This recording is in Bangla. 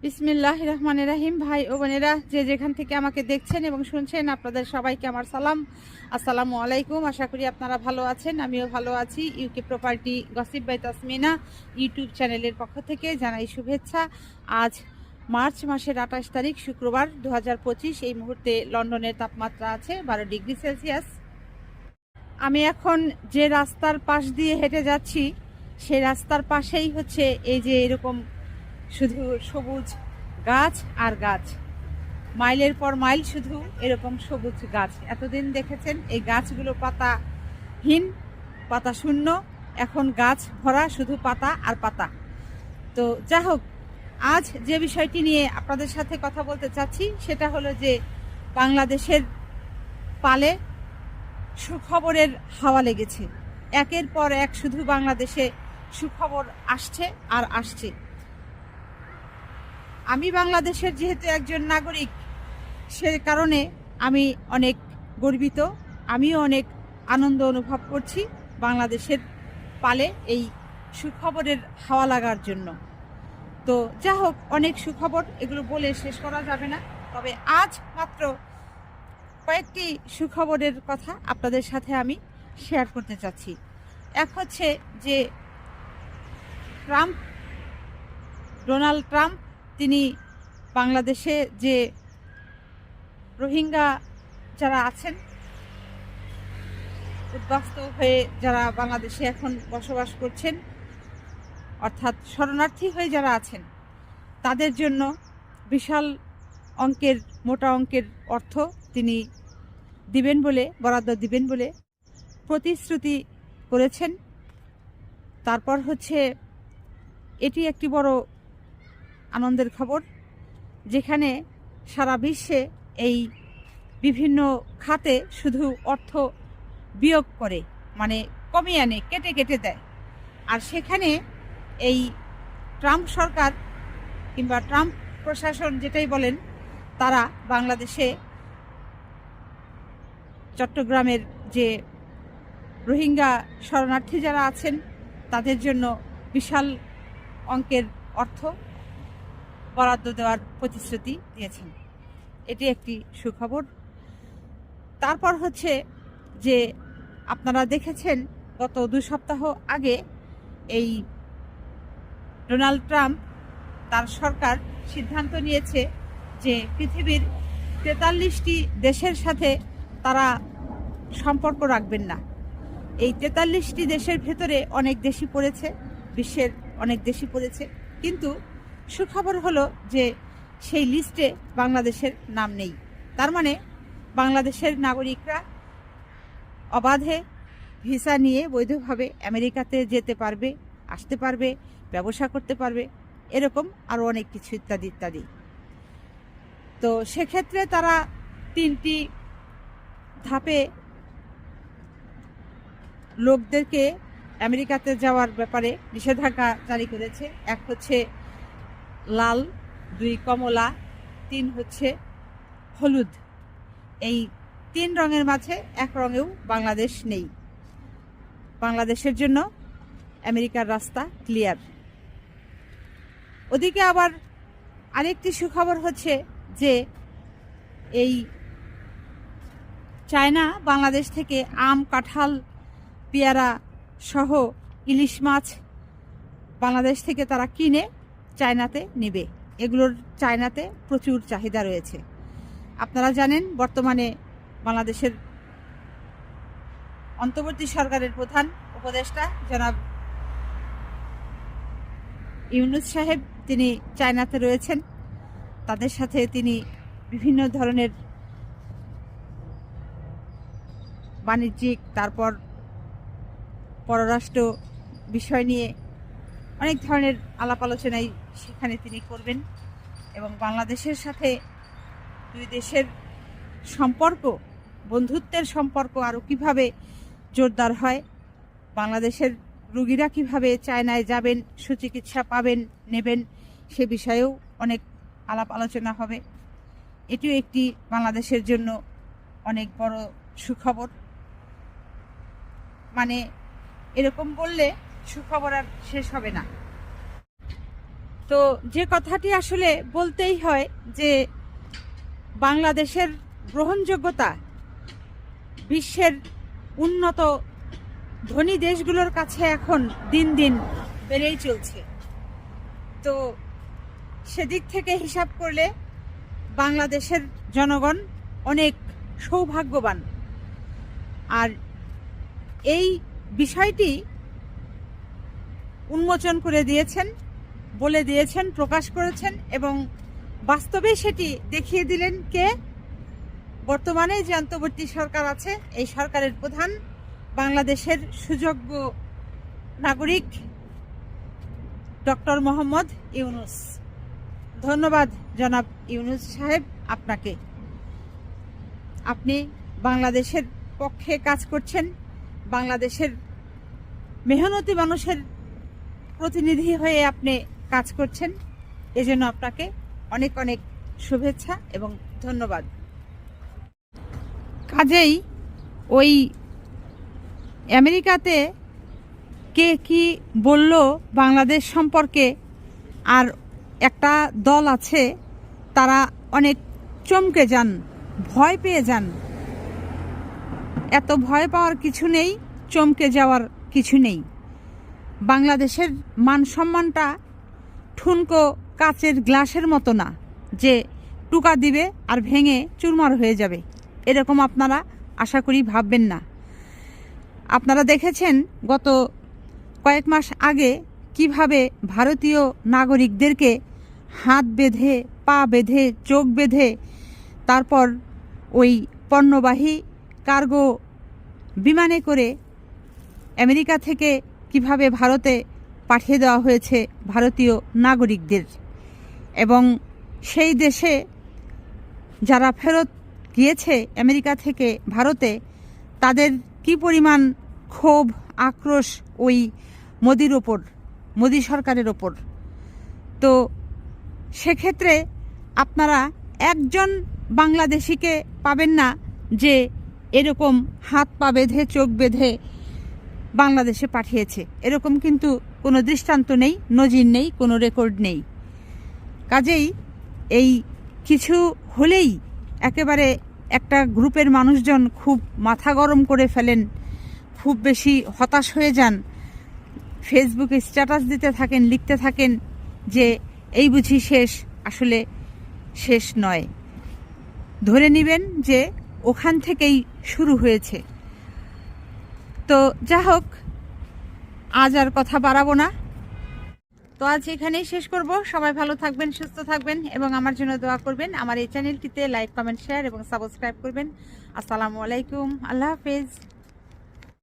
বিসমিল্লাহির রহমানির রহিম। ভাই ও বোনেরা, যে যেখান থেকে আমাকে দেখছেন এবং শুনছেন, আপনাদের সবাইকে আমার সালাম, আসসালামু আলাইকুম। আশা করি আপনারা ভালো আছেন, আমিও ভালো আছি। UK property gossip by Tasmina YouTube চ্যানেলের পক্ষ থেকে জানাই শুভেচ্ছা। আজ মার্চ মাসের 28 তারিখ শুক্রবার 2025। এই মুহূর্তে লন্ডনের তাপমাত্রা আছে 12 ডিগ্রি সেলসিয়াস। আমি এখন যে রাস্তার পাশ দিয়ে হেঁটে যাচ্ছি, সেই রাস্তার পাশেই হচ্ছে এই যে এরকম শুধু সবুজ গাছ আর গাছ, মাইলের পর মাইল শুধু এরকম সবুজ গাছ। এতদিন দেখেছেন এই গাছগুলো পাতাহীন, পাতা শূন্য, এখন গাছ ভরা, শুধু পাতা আর পাতা। তো যা হোক, আজ যে বিষয়টি নিয়ে আপনাদের সাথে কথা বলতে চাচ্ছি সেটা হলো যে বাংলাদেশের পালে সুখবরের হাওয়া লেগেছে। একের পর এক শুধু বাংলাদেশে সুখবর আসছে আর আসছে। আমি বাংলাদেশের যেহেতু একজন নাগরিক, সে কারণে আমি অনেক গর্বিত, আমিও অনেক আনন্দ অনুভব করছি বাংলাদেশের পালে এই সুখবরের হাওয়া লাগার জন্য। তো যা হোক, অনেক সুখবর, এগুলো বলে শেষ করা যাবে না। তবে আজ মাত্র কয়েকটি সুখবরের কথা আপনাদের সাথে আমি শেয়ার করতে চাচ্ছি। এক হচ্ছে যে ডোনাল্ড ট্রাম্প, তিনি বাংলাদেশে যে রোহিঙ্গা যারা আছেন, উদ্বাস্তু হয়ে যারা বাংলাদেশে এখন বসবাস করছেন, অর্থাৎ শরণার্থী হয়ে যারা আছেন, তাদের জন্য বিশাল অঙ্কের, মোটা অঙ্কের অর্থ তিনি দিবেন বলে, বরাদ্দ দিবেন বলে প্রতিশ্রুতি করেছেন। তারপর হচ্ছে এটি একটি বড় আনন্দের খবর, যেখানে সারা বিশ্বে এই বিভিন্ন খাতে শুধু অর্থ বিয়োগ করে, মানে কমিয়ে আনে, কেটে কেটে দেয়। আর সেখানে এই ট্রাম্প সরকার কিংবা ট্রাম্প প্রশাসন যেটাই বলেন, তারা বাংলাদেশে চট্টগ্রামের যে রোহিঙ্গা শরণার্থী যারা আছেন তাদের জন্য বিশাল অঙ্কের অর্থ বরাদ্দ দেওয়ার প্রতিশ্রুতি দিয়েছেন। এটি একটি সুখবর। তারপর হচ্ছে যে আপনারা দেখেছেন গত 2 সপ্তাহ আগে এই ডোনাল্ড ট্রাম্প, তার সরকার সিদ্ধান্ত নিয়েছে যে পৃথিবীর 43টি দেশের সাথে তারা সম্পর্ক রাখবেন না। এই 43টি দেশের ভেতরে অনেক দেশই পড়েছে, বিশ্বের অনেক দেশই পড়েছে, কিন্তু সুখবর হলো যে সেই লিস্টে বাংলাদেশের নাম নেই। তার মানে বাংলাদেশের নাগরিকরা অবাধে ভিসা নিয়ে বৈধভাবে আমেরিকাতে যেতে পারবে, আসতে পারবে, ব্যবসা করতে পারবে, এরকম আরও অনেক কিছু ইত্যাদি ইত্যাদি। তো সেক্ষেত্রে তারা 3টি ধাপে লোকদেরকে আমেরিকাতে যাওয়ার ব্যাপারে নিষেধাজ্ঞা জারি করেছে। এক হচ্ছে লাল, 2 কমলা, 3 হচ্ছে হলুদ। এই 3 রঙের মাঝে এক রঙেও বাংলাদেশ নেই। বাংলাদেশের জন্য আমেরিকার রাস্তা ক্লিয়ার। ওদিকে আবার আরেকটি সুখবর হচ্ছে যে এই চায়না বাংলাদেশ থেকে আম, কাঁঠাল, পেয়ারা সহ ইলিশ মাছ বাংলাদেশ থেকে তারা কিনে চায়নাতে নেবে। এগুলোর চায়নাতে প্রচুর চাহিদা রয়েছে। আপনারা জানেন বর্তমানে বাংলাদেশের অন্তর্বর্তী সরকারের প্রধান উপদেষ্টা জনাব ইউনূস সাহেব, তিনি চায়নাতে রয়েছেন। তাদের সাথে তিনি বিভিন্ন ধরনের বাণিজ্যিক, তারপর পররাষ্ট্র বিষয় নিয়ে অনেক ধরনের আলাপ আলোচনাই সেখানে তিনি করবেন। এবং বাংলাদেশের সাথে 2 দেশের সম্পর্ক, বন্ধুত্বের সম্পর্ক আরও কীভাবে জোরদার হয়, বাংলাদেশের রোগীরা কীভাবে চায়নায় যাবেন, সুচিকিৎসা পাবেন, নেবেন, সে বিষয়েও অনেক আলাপ আলোচনা হবে। এটিও একটি বাংলাদেশের জন্য অনেক বড় সুখবর। মানে এরকম বললে সুখবর আর শেষ হবে না। তো যে কথাটি আসলে বলতেই হয় যে বাংলাদেশের গ্রহণযোগ্যতা বিশ্বের উন্নত ধনী দেশগুলোর কাছে এখন দিন দিন বেড়েই চলছে। তো সেদিক থেকে হিসাব করলে বাংলাদেশের জনগণ অনেক সৌভাগ্যবান। আর এই বিষয়টি উন্মোচন করে দিয়েছেন, বলে দিয়েছেন, প্রকাশ করেছেন এবং বাস্তবে সেটি দেখিয়ে দিলেন কে? বর্তমানে যে অন্তর্বর্তী সরকার আছে এই সরকারের প্রধান, বাংলাদেশের সুযোগ্য নাগরিক ডক্টর মোহাম্মদ ইউনূস। ধন্যবাদ জনাব ইউনূস সাহেব আপনাকে। আপনি বাংলাদেশের পক্ষে কাজ করছেন, বাংলাদেশের মেহনতি মানুষের প্রতিনিধি হয়ে আপনি কাজ করছেন, এজন্য আপনাকে অনেক অনেক শুভেচ্ছা এবং ধন্যবাদ। কাজেই ওই আমেরিকাতে কে কি বলল বাংলাদেশ সম্পর্কে, আর একটা দল আছে তারা অনেক চমকে যান, ভয় পেয়ে যান। এত ভয় পাওয়ার কিছু নেই, চমকে যাওয়ার কিছু নেই। বাংলাদেশের মান সম্মানটা ঠুনকো কাচের গ্লাসের মতো না যে টুকা দিবে আর ভেঙে চুরমার হয়ে যাবে, এরকম আপনারা আশা করি ভাববেন না। আপনারা দেখেছেন গত কয়েক মাস আগে কিভাবে ভারতীয় নাগরিকদেরকে হাত বেঁধে, পা বেঁধে, চোখ বেঁধে তারপর ওই পণ্যবাহী কার্গো বিমানে করে আমেরিকা থেকে কিভাবে ভারতে পাঠিয়ে দেওয়া হয়েছে ভারতীয় নাগরিকদের। এবং সেই দেশে যারা ফেরত গিয়েছে আমেরিকা থেকে ভারতে, তাদের কি পরিমাণ ক্ষোভ, আক্রোশ ওই মোদির ওপর, মোদি সরকারের ওপর। তো সেক্ষেত্রে আপনারা একজন বাংলাদেশিকে পাবেন না যে এরকম হাত পা বেঁধে, চোখ বেঁধে বাংলাদেশে পাঠিয়েছে, এরকম কিন্তু কোনো দৃষ্টান্ত নেই, নজির নেই, কোনো রেকর্ড নেই। কাজেই এই কিছু হলেই একেবারে একটা গ্রুপের মানুষজন খুব মাথা গরম করে ফেলেন, খুব বেশি হতাশ হয়ে যান, ফেসবুকে স্ট্যাটাস দিতে থাকেন, লিখতে থাকেন যে এই বুঝি শেষ। আসলে শেষ নয়, ধরে নেবেন যে ওখান থেকেই শুরু হয়েছে। তো যা হোক, আজ আর কথা বাড়াবো না। তো আজ এখানেই শেষ করব। সবাই ভালো থাকবেন, সুস্থ থাকবেন এবং আমার জন্য দোয়া করবেন। আমার এই চ্যানেলটিতে লাইক, কমেন্ট, শেয়ার এবং সাবস্ক্রাইব করবেন। আসসালামু আলাইকুম, আল্লাহ হাফেজ।